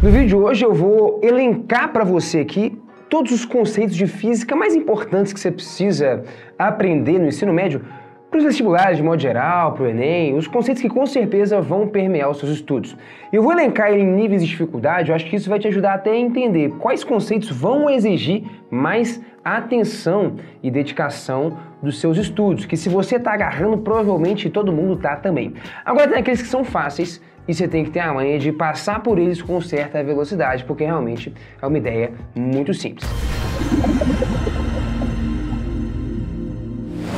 No vídeo de hoje eu vou elencar para você aqui todos os conceitos de física mais importantes que você precisa aprender no ensino médio para os vestibulares de modo geral, para o Enem, os conceitos que com certeza vão permear os seus estudos. Eu vou elencar em níveis de dificuldade, eu acho que isso vai te ajudar até a entender quais conceitos vão exigir mais atenção e dedicação dos seus estudos, que se você está agarrando, provavelmente todo mundo está também. Agora tem aqueles que são fáceis e você tem que ter a manha de passar por eles com certa velocidade, porque realmente é uma ideia muito simples.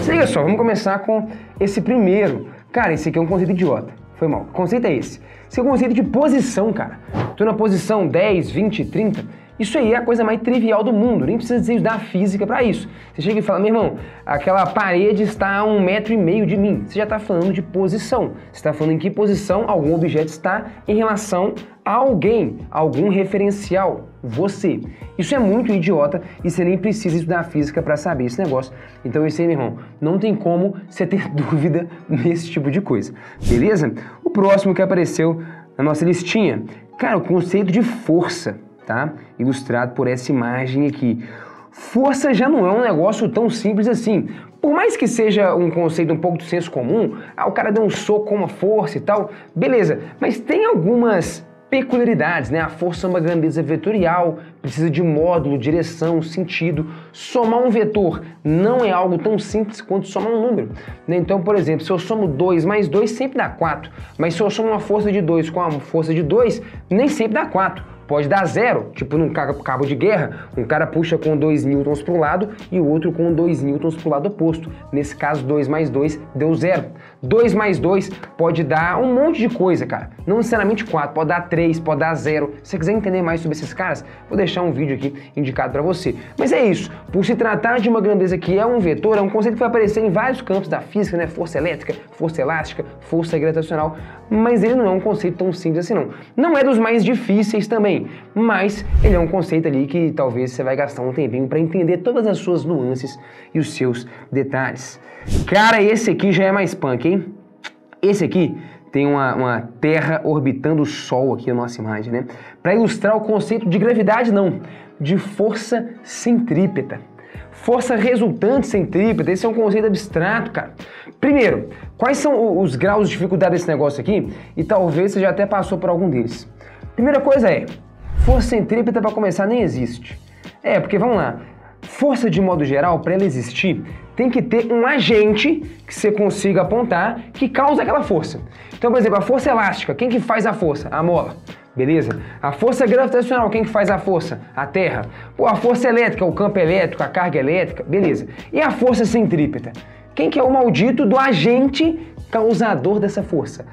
Se liga só, vamos começar com esse primeiro. Cara, esse aqui é um conceito idiota. Foi mal. O conceito é esse. Esse é um conceito de posição, cara. Tô na posição 10, 20, 30. Isso aí é a coisa mais trivial do mundo. Nem precisa estudar física pra isso. Você chega e fala, meu irmão, aquela parede está a 1,5 m de mim. Você já está falando de posição. Você está falando em que posição algum objeto está em relação a alguém, algum referencial, você. Isso é muito idiota e você nem precisa estudar física para saber esse negócio. Então esse aí, meu irmão, não tem como você ter dúvida nesse tipo de coisa, beleza? O próximo que apareceu na nossa listinha, cara, o conceito de força, tá? Ilustrado por essa imagem aqui. Força já não é um negócio tão simples assim. Por mais que seja um conceito um pouco do senso comum, o cara deu um soco com uma força e tal, beleza, mas tem algumas peculiaridades, né? A força é uma grandeza vetorial, precisa de módulo, direção, sentido. Somar um vetor não é algo tão simples quanto somar um número, né? Então, por exemplo, se eu somo 2 mais 2, sempre dá 4. Mas se eu somo uma força de 2 com uma força de 2, nem sempre dá 4. Pode dar 0, tipo num cabo de guerra, um cara puxa com 2 newtons para o lado e o outro com 2 newtons para o lado oposto. Nesse caso, 2 mais 2 deu 0. 2 mais 2 pode dar um monte de coisa, cara. Não necessariamente 4, pode dar 3, pode dar 0. Se você quiser entender mais sobre esses caras, vou deixar um vídeo aqui indicado para você. Mas é isso, por se tratar de uma grandeza que é um vetor, é um conceito que vai aparecer em vários campos da física, né? Força elétrica, força elástica, força gravitacional, mas ele não é um conceito tão simples assim não. Não é dos mais difíceis também, mas ele é um conceito ali que talvez você vai gastar um tempinho para entender todas as suas nuances e os seus detalhes. Cara, esse aqui já é mais punk, hein? Esse aqui tem uma Terra orbitando o Sol aqui na nossa imagem, né? Para ilustrar o conceito de gravidade, não, de força centrípeta. Força resultante centrípeta, esse é um conceito abstrato, cara. Primeiro, quais são os graus de dificuldade desse negócio aqui? E talvez você já até passou por algum deles. Primeira coisa é, força centrípeta para começar nem existe. Porque vamos lá, força de modo geral, para ela existir, tem que ter um agente que você consiga apontar que causa aquela força. Então, por exemplo, a força elástica, quem que faz a força? A mola. Beleza? A força gravitacional, quem que faz a força? A Terra. Pô, a força elétrica, o campo elétrico, a carga elétrica, beleza. E a força centrípeta? Quem que é o maldito do agente causador dessa força?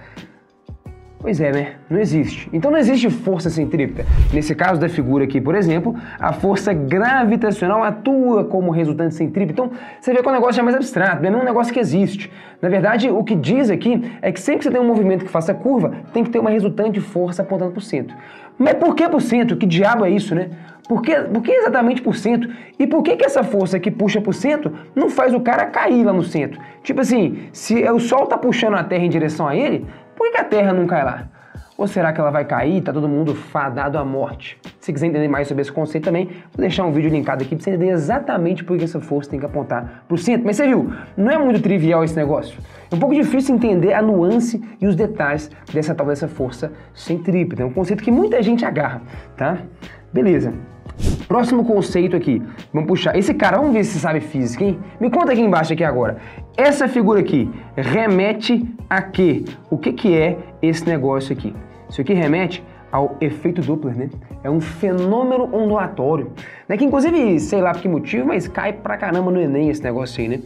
Pois é, né? Não existe. Então não existe força centrípeta. Nesse caso da figura aqui, por exemplo, a força gravitacional atua como resultante centrípeta. Então você vê que o negócio é mais abstrato, não é um negócio que existe. Na verdade, o que diz aqui é que sempre que você tem um movimento que faça curva, tem que ter uma resultante de força apontando para o centro. Mas por que por cento? Que diabo é isso, né? Por que exatamente por cento? E por que essa força que puxa por cento não faz o cara cair lá no centro? Tipo assim, se o Sol está puxando a Terra em direção a ele, por que a Terra não cai lá? Ou será que ela vai cair e tá todo mundo fadado à morte? Se quiser entender mais sobre esse conceito também, vou deixar um vídeo linkado aqui para você entender exatamente por que essa força tem que apontar para o centro. Mas você viu, não é muito trivial esse negócio. É um pouco difícil entender a nuance e os detalhes dessa força centrípeta. É um conceito que muita gente agarra, tá? Beleza. Próximo conceito aqui, vamos puxar. Esse cara, vamos ver se sabe física, hein? Me conta aqui embaixo aqui agora. Essa figura aqui remete a quê? O que é esse negócio aqui? Isso aqui remete ao efeito Doppler, né? É um fenômeno ondulatório, né? Que inclusive, sei lá por que motivo, mas cai pra caramba no Enem esse negócio aí, né?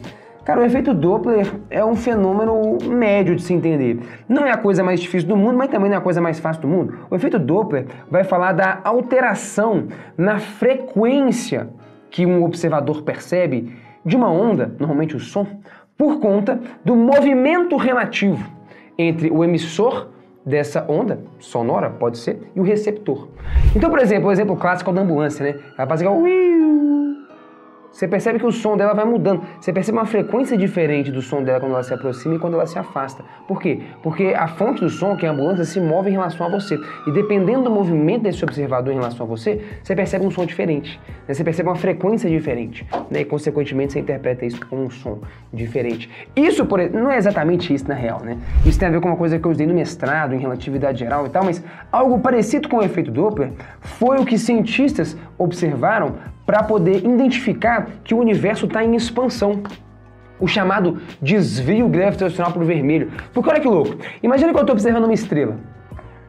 Cara, o efeito Doppler é um fenômeno médio de se entender. Não é a coisa mais difícil do mundo, mas também não é a coisa mais fácil do mundo. O efeito Doppler vai falar da alteração na frequência que um observador percebe de uma onda, normalmente o som, por conta do movimento relativo entre o emissor dessa onda sonora, pode ser, e o receptor. Então, por exemplo, o exemplo clássico é o da ambulância, né? Ela faz igual... Você percebe que o som dela vai mudando. Você percebe uma frequência diferente do som dela quando ela se aproxima e quando ela se afasta. Por quê? Porque a fonte do som, que é a ambulância, se move em relação a você. E dependendo do movimento desse observador em relação a você, você percebe um som diferente. Né? Você percebe uma frequência diferente. Né? E, consequentemente, você interpreta isso como um som diferente. Isso, por exemplo, não é exatamente isso na real, né? Isso tem a ver com uma coisa que eu usei no mestrado, em relatividade geral e tal, mas algo parecido com o efeito Doppler foi o que cientistas observaram para poder identificar que o universo está em expansão. O chamado desvio gravitacional para o vermelho. Porque olha que louco, imagina que eu estou observando uma estrela.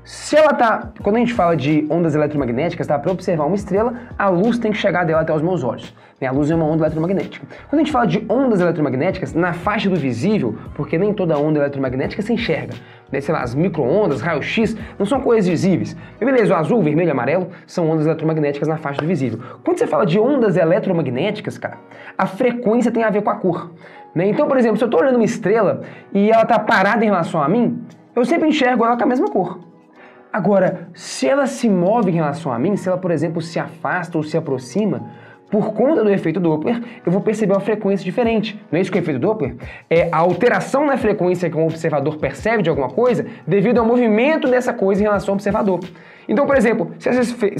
Se ela tá, quando a gente fala de ondas eletromagnéticas, tá? Para observar uma estrela, a luz tem que chegar dela até os meus olhos. Né? A luz é uma onda eletromagnética. Quando a gente fala de ondas eletromagnéticas, na faixa do visível, porque nem toda onda eletromagnética se enxerga. Né? Sei lá, as micro-ondas, raio-x, não são coisas visíveis. E beleza, o azul, o vermelho e o amarelo são ondas eletromagnéticas na faixa do visível. Quando você fala de ondas eletromagnéticas, cara, a frequência tem a ver com a cor. Né? Então, por exemplo, se eu estou olhando uma estrela e ela está parada em relação a mim, eu sempre enxergo ela com a mesma cor. Agora, se ela se move em relação a mim, se ela, por exemplo, se afasta ou se aproxima, por conta do efeito Doppler, eu vou perceber uma frequência diferente. Não é isso que é o efeito Doppler? É a alteração na frequência que um observador percebe de alguma coisa devido ao movimento dessa coisa em relação ao observador. Então, por exemplo, se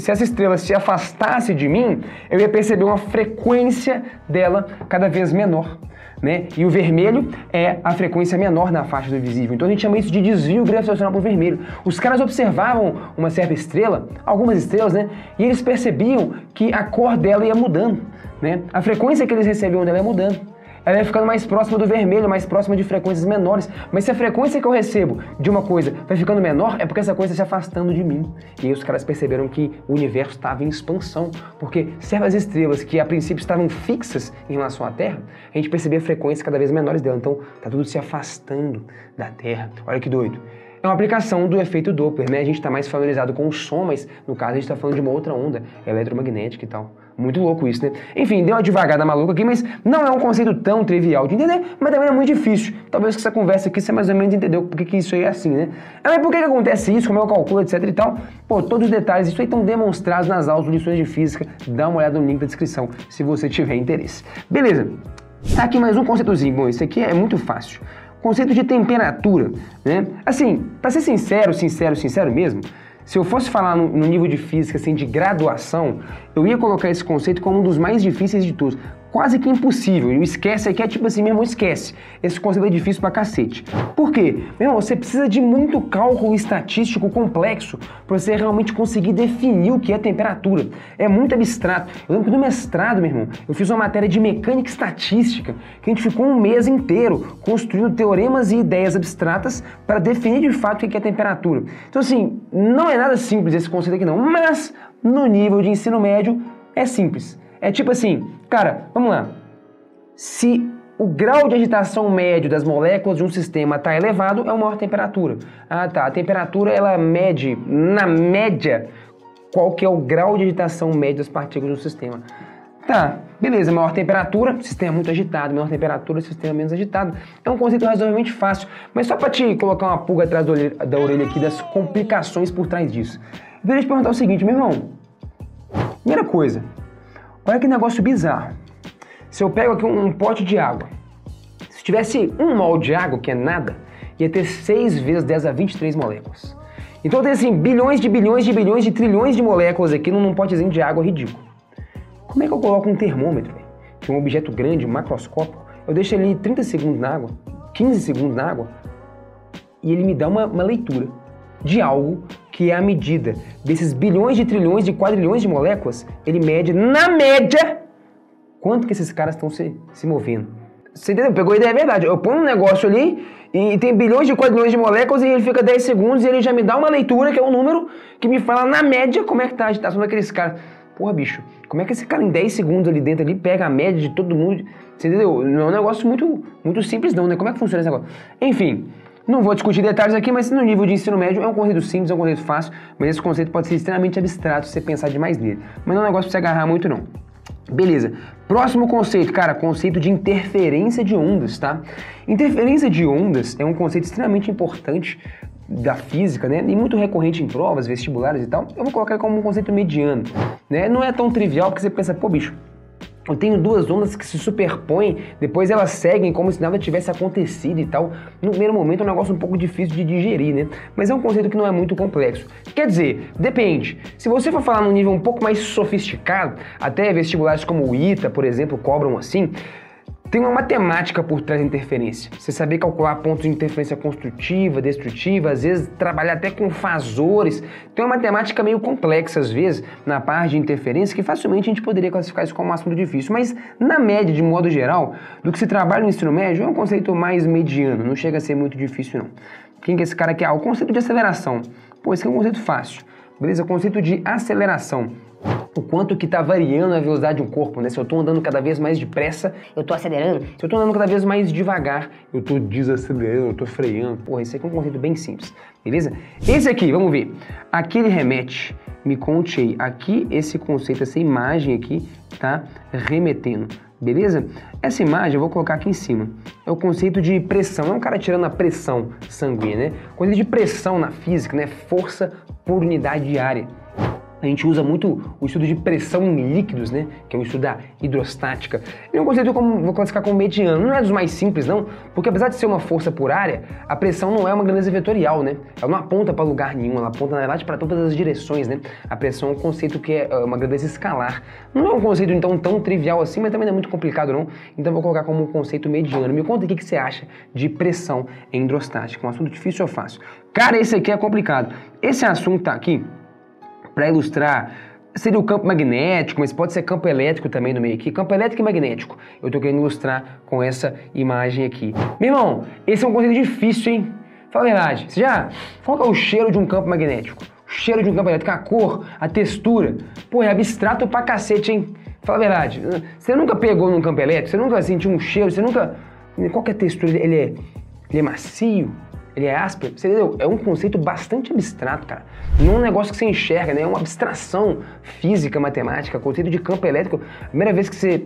essa estrela se afastasse de mim, eu ia perceber uma frequência dela cada vez menor. Né? E o vermelho é a frequência menor na faixa do visível. Então a gente chama isso de desvio gravitacional para o vermelho. Os caras observavam uma certa estrela, algumas estrelas, né? E eles percebiam que a cor dela ia mudando, né? A frequência que eles recebiam dela ia mudando. Ela ia ficando mais próxima do vermelho, mais próxima de frequências menores. Mas se a frequência que eu recebo de uma coisa vai ficando menor, é porque essa coisa está se afastando de mim. E aí os caras perceberam que o universo estava em expansão. Porque certas estrelas que a princípio estavam fixas em relação à Terra, a gente percebia frequências cada vez menores dela. Então está tudo se afastando da Terra. Olha que doido. É uma aplicação do efeito Doppler, né? A gente está mais familiarizado com o som, mas no caso a gente está falando de uma outra onda eletromagnética e tal. Muito louco isso, né? Enfim, deu uma devagada maluca aqui, mas não é um conceito tão trivial de entender, mas também é muito difícil. Talvez com essa conversa aqui você mais ou menos entendeu por que isso aí é assim, né? Mas por que acontece isso, como é o cálculo, etc e tal? Pô, todos os detalhes, isso aí estão demonstrados nas aulas de lições de física. Dá uma olhada no link da descrição, se você tiver interesse. Beleza. Tá aqui mais um conceitozinho. Bom, esse aqui é muito fácil. Conceito de temperatura, né? Assim, para ser sincero mesmo, se eu fosse falar no nível de física, assim, de graduação, eu ia colocar esse conceito como um dos mais difíceis de todos. Quase que impossível. E o esquece aqui é tipo assim, meu irmão, esquece. Esse conceito é difícil pra cacete. Por quê? Meu irmão, você precisa de muito cálculo estatístico complexo pra você realmente conseguir definir o que é temperatura. É muito abstrato. Eu lembro que no mestrado, meu irmão, eu fiz uma matéria de mecânica estatística, que a gente ficou um mês inteiro construindo teoremas e ideias abstratas para definir de fato o que é temperatura. Então assim, não é nada simples esse conceito aqui não, mas no nível de ensino médio é simples. É tipo assim, cara, vamos lá. Se o grau de agitação médio das moléculas de um sistema está elevado, é uma maior temperatura. Ah, tá. A temperatura, ela mede, na média, qual que é o grau de agitação médio das partículas do sistema. Tá, beleza. Maior temperatura, sistema muito agitado. Menor temperatura, sistema menos agitado. É um conceito razoavelmente fácil. Mas só para te colocar uma pulga atrás da orelha aqui das complicações por trás disso. Eu queria te perguntar o seguinte, meu irmão. Primeira coisa. Olha que negócio bizarro. Se eu pego aqui um pote de água, se tivesse 1 mol de água, que é nada, ia ter 6 vezes 10 a 23 moléculas. Então tem assim, bilhões de trilhões de moléculas aqui num potezinho de água ridículo. Como é que eu coloco um termômetro, que é um objeto grande, macroscópico, eu deixo ele 30 segundos na água, 15 segundos na água, e ele me dá uma leitura de algo que é a medida desses bilhões de trilhões de quadrilhões de moléculas, ele mede, na média, quanto que esses caras estão se movendo. Você entendeu? Pegou a ideia, é verdade. Eu ponho um negócio ali e tem bilhões de quadrilhões de moléculas e ele fica 10 segundos e ele já me dá uma leitura, que é um número que me fala, na média, como é que tá a agitação daqueles caras. Porra, bicho, como é que esse cara em 10 segundos ali dentro ali pega a média de todo mundo? Você entendeu? Não é um negócio muito simples não, né? Como é que funciona esse negócio? Enfim, não vou discutir detalhes aqui, mas no nível de ensino médio é um conceito simples, é um conceito fácil, mas esse conceito pode ser extremamente abstrato se você pensar demais nele. Mas não é um negócio pra você agarrar muito não. Beleza. Próximo conceito, cara, conceito de interferência de ondas, tá? Interferência de ondas é um conceito extremamente importante da física, né? E muito recorrente em provas, vestibulares e tal. Eu vou colocar como um conceito mediano, né? Não é tão trivial porque você pensa, pô, bicho, eu tenho duas ondas que se superpõem, depois elas seguem como se nada tivesse acontecido e tal. No primeiro momento é um negócio um pouco difícil de digerir, né? Mas é um conceito que não é muito complexo. Quer dizer, depende. Se você for falar num nível um pouco mais sofisticado, até vestibulares como o ITA, por exemplo, cobram assim, tem uma matemática por trás da interferência. Você saber calcular pontos de interferência construtiva, destrutiva, às vezes trabalhar até com fasores. Tem uma matemática meio complexa, às vezes, na parte de interferência, que facilmente a gente poderia classificar isso como um assunto difícil. Mas, na média, de modo geral, do que se trabalha no ensino médio, é um conceito mais mediano, não chega a ser muito difícil, não. Quem que é esse cara aqui? O conceito de aceleração. Pô, esse aqui é um conceito fácil, beleza? O conceito de aceleração. O quanto que está variando a velocidade de um corpo, né? Se eu estou andando cada vez mais depressa, eu estou acelerando. Se eu estou andando cada vez mais devagar, eu estou desacelerando, eu estou freando. Porra, esse aqui é um conceito bem simples, beleza? Esse aqui, vamos ver. Aqui ele remete, me conte aí. Aqui esse conceito, essa imagem aqui, tá remetendo, beleza? Essa imagem eu vou colocar aqui em cima. É o conceito de pressão, não é um cara tirando a pressão sanguínea, né? O conceito de pressão na física, né? Força por unidade de área. A gente usa muito o estudo de pressão em líquidos, né? Que é o estudo da hidrostática. Ele é um conceito que eu vou classificar como mediano. Não é dos mais simples, não, porque apesar de ser uma força por área, a pressão não é uma grandeza vetorial, né? Ela não aponta para lugar nenhum, ela aponta, na verdade, para todas as direções, né? A pressão é um conceito que é uma grandeza escalar. Não é um conceito, então, tão trivial assim, mas também não é muito complicado, não. Então, eu vou colocar como um conceito mediano. Me conta o que você acha de pressão em hidrostática. Um assunto difícil ou fácil? Cara, esse aqui é complicado. Esse assunto tá aqui para ilustrar, seria o campo magnético, mas pode ser campo elétrico também no meio aqui. Campo elétrico e magnético. Eu estou querendo ilustrar com essa imagem aqui. Meu irmão, esse é um conceito difícil, hein? Fala a verdade. Qual que é o cheiro de um campo magnético? O cheiro de um campo elétrico, a cor, a textura. Pô, é abstrato pra cacete, hein? Fala a verdade. Você nunca pegou num campo elétrico? Você nunca sentiu um cheiro? Você nunca... Qual que é a textura? Ele é macio? Ele é áspero? Você entendeu? É um conceito bastante abstrato, cara. Não é um negócio que você enxerga, né? É uma abstração física, matemática. Conceito de campo elétrico. A primeira vez que você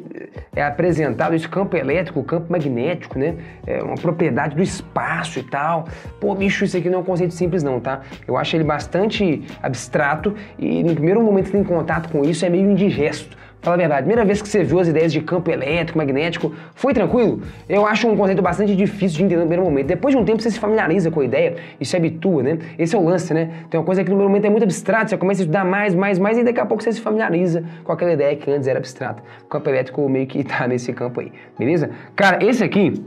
é apresentado esse campo elétrico, campo magnético, né? É uma propriedade do espaço e tal. Pô, bicho, isso aqui não é um conceito simples não, tá? Eu acho ele bastante abstrato e no primeiro momento que você tem contato com isso é meio indigesto. Fala a verdade, primeira vez que você viu as ideias de campo elétrico, magnético, foi tranquilo? Eu acho um conceito bastante difícil de entender no primeiro momento. Depois de um tempo você se familiariza com a ideia e se habitua, né? Esse é o lance, né? Tem uma coisa que no primeiro momento é muito abstrata, você começa a estudar mais e daqui a pouco você se familiariza com aquela ideia que antes era abstrata. O campo elétrico meio que tá nesse campo aí, beleza? Cara, esse aqui,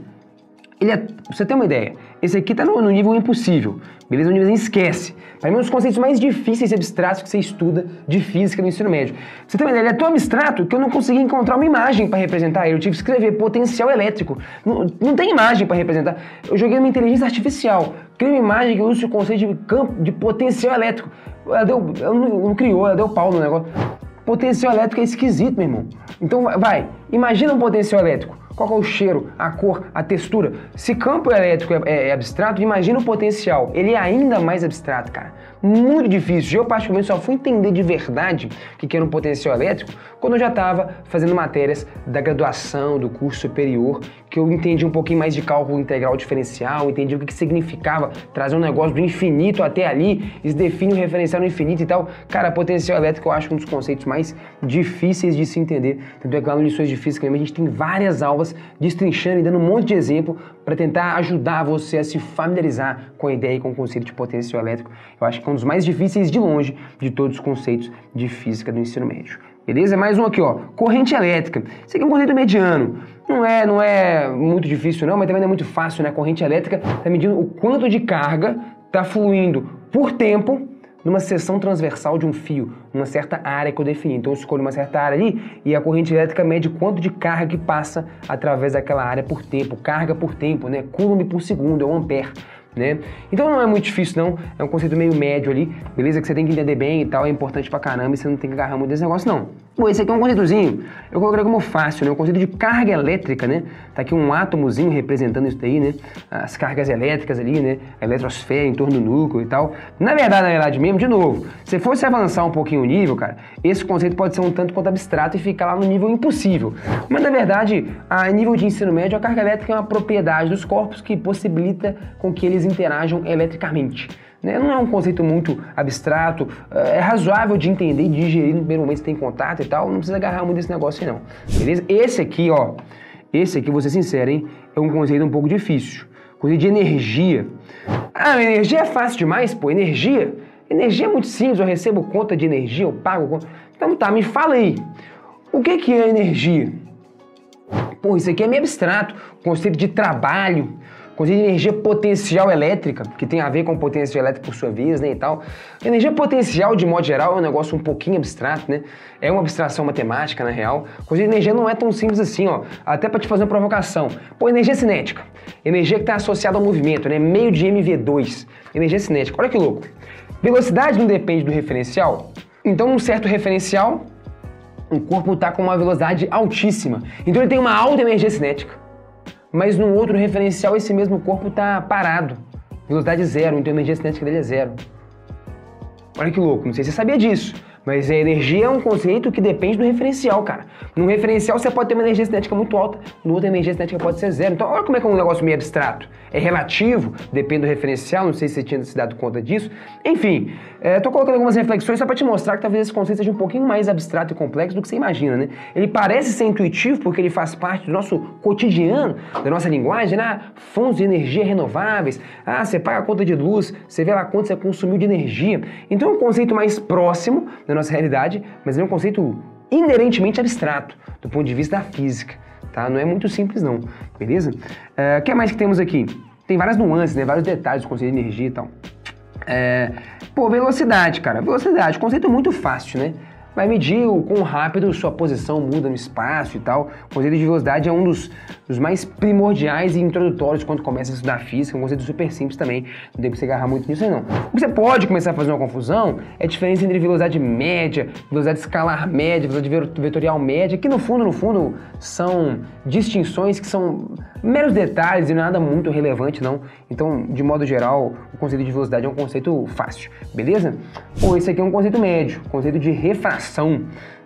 pra você ter uma ideia, esse aqui tá no nível impossível, beleza? No nível esquece. Para mim, é um dos conceitos mais difíceis e abstratos que você estuda de física no ensino médio. Você tem uma ideia, ele é tão abstrato que eu não consegui encontrar uma imagem para representar ele. Eu tive que escrever potencial elétrico. Não tem imagem para representar. Eu joguei uma inteligência artificial. Criei uma imagem que usa o conceito de campo de potencial elétrico. Ela não criou, ela deu pau no negócio. Potencial elétrico é esquisito, meu irmão. Então imagina um potencial elétrico. Qual é o cheiro, a cor, a textura? Se campo elétrico é abstrato, imagina o potencial. Ele é ainda mais abstrato, cara. Muito difícil. Eu, particularmente, só fui entender de verdade o que era um potencial elétrico quando eu já estava fazendo matérias da graduação, do curso superior, que eu entendi um pouquinho mais de cálculo integral diferencial, entendi o que significava trazer um negócio do infinito até ali, e se define o referencial no infinito e tal. Cara, potencial elétrico eu acho um dos conceitos mais difíceis de se entender. Tanto é que lá no Lições de Física mesmo, a gente tem várias aulas destrinchando e dando um monte de exemplo para tentar ajudar você a se familiarizar com a ideia e com o conceito de potencial elétrico. Eu acho que é um dos mais difíceis de longe de todos os conceitos de física do ensino médio. Beleza? Mais um aqui, ó. Corrente elétrica. Isso aqui é um conceito mediano. Não é muito difícil não, mas também não é muito fácil, né? A corrente elétrica está medindo o quanto de carga está fluindo por tempo numa seção transversal de um fio, numa certa área que eu defini. Então eu escolho uma certa área ali e a corrente elétrica mede quanto de carga que passa através daquela área por tempo, carga por tempo, né? Coulomb por segundo, é um ampere. Né? Então não é muito difícil não, é um conceito meio médio ali, beleza? Que você tem que entender bem e tal, é importante pra caramba e você não tem que agarrar muito desse negócio não. Bom, esse aqui é um conceitozinho, eu coloquei como fácil, né? Um conceito de carga elétrica, né? Tá aqui um átomozinho representando isso daí, né? As cargas elétricas ali, né? A eletrosfera em torno do núcleo e tal. Na verdade mesmo, de novo, se fosse avançar um pouquinho o nível, cara, esse conceito pode ser um tanto quanto abstrato e ficar lá no nível impossível. Mas na verdade, a nível de ensino médio, a carga elétrica é uma propriedade dos corpos que possibilita com que eles interajam eletricamente. né? Não é um conceito muito abstrato, é razoável de entender e digerir no primeiro momento que tem contato e tal, não precisa agarrar muito desse negócio aí não, beleza? Esse aqui, ó, vou ser sincero, hein, é um conceito um pouco difícil, conceito de energia. Ah, energia é fácil demais, pô, energia é muito simples, eu recebo conta de energia, eu pago conta. Então tá, me fala aí, o que é energia? Pô, isso aqui é meio abstrato, conceito de trabalho, conceito de energia potencial elétrica, que tem a ver com potencial elétrico por sua vez, né, e tal. Energia potencial, de modo geral, é um negócio um pouquinho abstrato, né? É uma abstração matemática, na real. Conceito de energia não é tão simples assim, ó. Até pra te fazer uma provocação. Pô, energia cinética. Energia que tá associada ao movimento, né? Meio de MV2. Energia cinética. Olha que louco. Velocidade não depende do referencial? Então, num certo referencial, o corpo está com uma velocidade altíssima. Então ele tem uma alta energia cinética. Mas num outro referencial, esse mesmo corpo está parado. Velocidade zero, então a energia cinética dele é zero. Olha que louco, não sei se você sabia disso. Mas a energia é um conceito que depende do referencial, cara. Num referencial você pode ter uma energia cinética muito alta, no outro a energia cinética pode ser zero. Então olha como é que é um negócio meio abstrato. É relativo, depende do referencial, não sei se você tinha se dado conta disso. Enfim, tô colocando algumas reflexões só para te mostrar que talvez esse conceito seja um pouquinho mais abstrato e complexo do que você imagina, né? Ele parece ser intuitivo porque ele faz parte do nosso cotidiano, da nossa linguagem, né? Fontes de energia renováveis. Ah, você paga a conta de luz, você vê lá quanto você consumiu de energia. Então é um conceito mais próximo da nossa realidade, mas é um conceito inerentemente abstrato do ponto de vista da física, tá? Não é muito simples não, beleza? O que mais que temos aqui? Tem várias nuances, né? Vários detalhes do conceito de energia e tal. Pô, velocidade, cara. Velocidade, conceito muito fácil, né? Vai medir o quão rápido sua posição muda no espaço e tal. O conceito de velocidade é um dos mais primordiais e introdutórios quando começa a estudar física. É um conceito super simples também, não tem que você agarrar muito nisso aí não. O que você pode começar a fazer uma confusão é a diferença entre velocidade média, velocidade escalar média, velocidade vetorial média, que no fundo são distinções que são meros detalhes e nada muito relevante não. Então, de modo geral, o conceito de velocidade é um conceito fácil, beleza? Pô, esse aqui é um conceito médio, conceito de refração,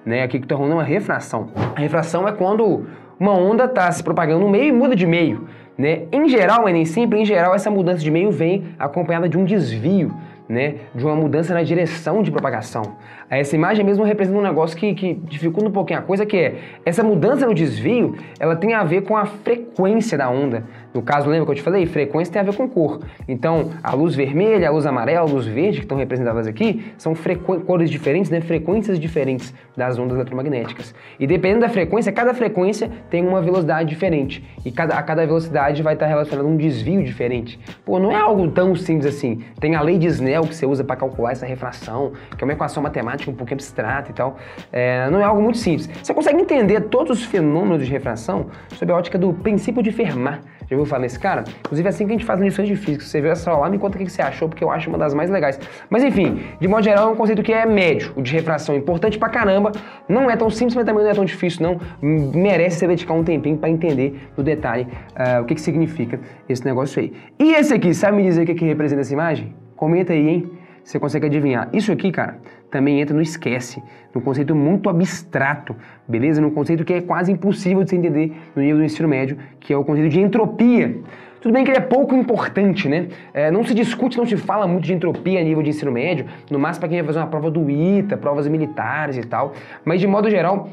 né? Aqui que tá rolando uma refração. A refração é quando uma onda está se propagando no meio e muda de meio, né? Em geral, mas nem sempre, em geral, essa mudança de meio vem acompanhada de um desvio, né? De uma mudança na direção de propagação. Essa imagem mesmo representa um negócio que dificulta um pouquinho a coisa, que é essa mudança no desvio, ela tem a ver com a frequência da onda. No caso, lembra que eu te falei? Frequência tem a ver com cor. Então, a luz vermelha, a luz amarela, a luz verde, que estão representadas aqui, são cores diferentes, né? Frequências diferentes das ondas eletromagnéticas. E dependendo da frequência, cada frequência tem uma velocidade diferente. E a cada velocidade vai estar relacionada a um desvio diferente. Pô, não é algo tão simples assim. Tem a lei de Snell que você usa para calcular essa refração, que é uma equação matemática um pouquinho abstrata e tal. Não é algo muito simples. Você consegue entender todos os fenômenos de refração sob a ótica do princípio de Fermat. Já ouviu falar nesse cara? Inclusive é assim que a gente faz lições de física. Se você viu essa aula lá, me conta o que você achou, porque eu acho uma das mais legais. Mas enfim, de modo geral é um conceito que é médio, o de refração, importante pra caramba. Não é tão simples, mas também não é tão difícil não. Merece você dedicar um tempinho pra entender no detalhe o que significa esse negócio aí. E esse aqui, sabe me dizer o que representa essa imagem? Comenta aí, hein? Você consegue adivinhar. Isso aqui, cara, também entra no esquece, num conceito muito abstrato, beleza? Num conceito que é quase impossível de se entender no nível do ensino médio, que é o conceito de entropia. Tudo bem que ele é pouco importante, né? Não se discute, não se fala muito de entropia a nível de ensino médio, no máximo para quem vai fazer uma prova do ITA, provas militares e tal, mas de modo geral,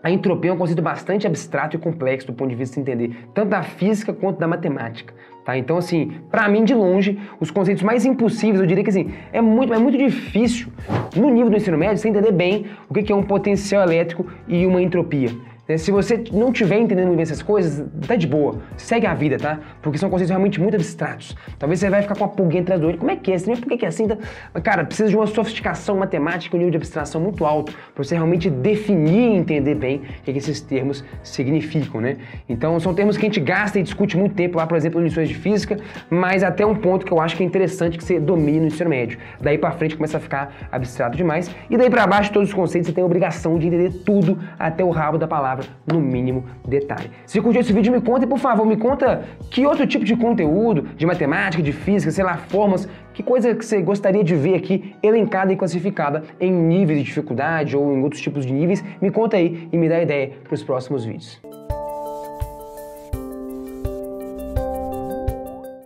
a entropia é um conceito bastante abstrato e complexo do ponto de vista de entender tanto da física quanto da matemática. Tá? Então, assim, pra mim, de longe, os conceitos mais impossíveis, eu diria que assim, é muito difícil, no nível do ensino médio, você entender bem o que é um potencial elétrico e uma entropia. Se você não estiver entendendo muito bem essas coisas, tá de boa, segue a vida, tá? Porque são conceitos realmente muito abstratos. Talvez você vai ficar com uma pulguinha atrás do olho. Como é que é? Você nem por que é assim? Tá? Mas, cara, precisa de uma sofisticação matemática, um nível de abstração muito alto para você realmente definir e entender bem o que esses termos significam, né? Então, são termos que a gente gasta e discute muito tempo lá, por exemplo, em lições de física, mas até um ponto que eu acho que é interessante que você domine no ensino médio. Daí pra frente começa a ficar abstrato demais. E daí pra baixo, todos os conceitos, você tem a obrigação de entender tudo até o rabo da palavra, no mínimo detalhe. Se curtiu esse vídeo, me conta e, por favor, me conta que outro tipo de conteúdo, de matemática, de física, sei lá, formas, que coisa que você gostaria de ver aqui elencada e classificada em níveis de dificuldade ou em outros tipos de níveis. Me conta aí e me dá ideia para os próximos vídeos.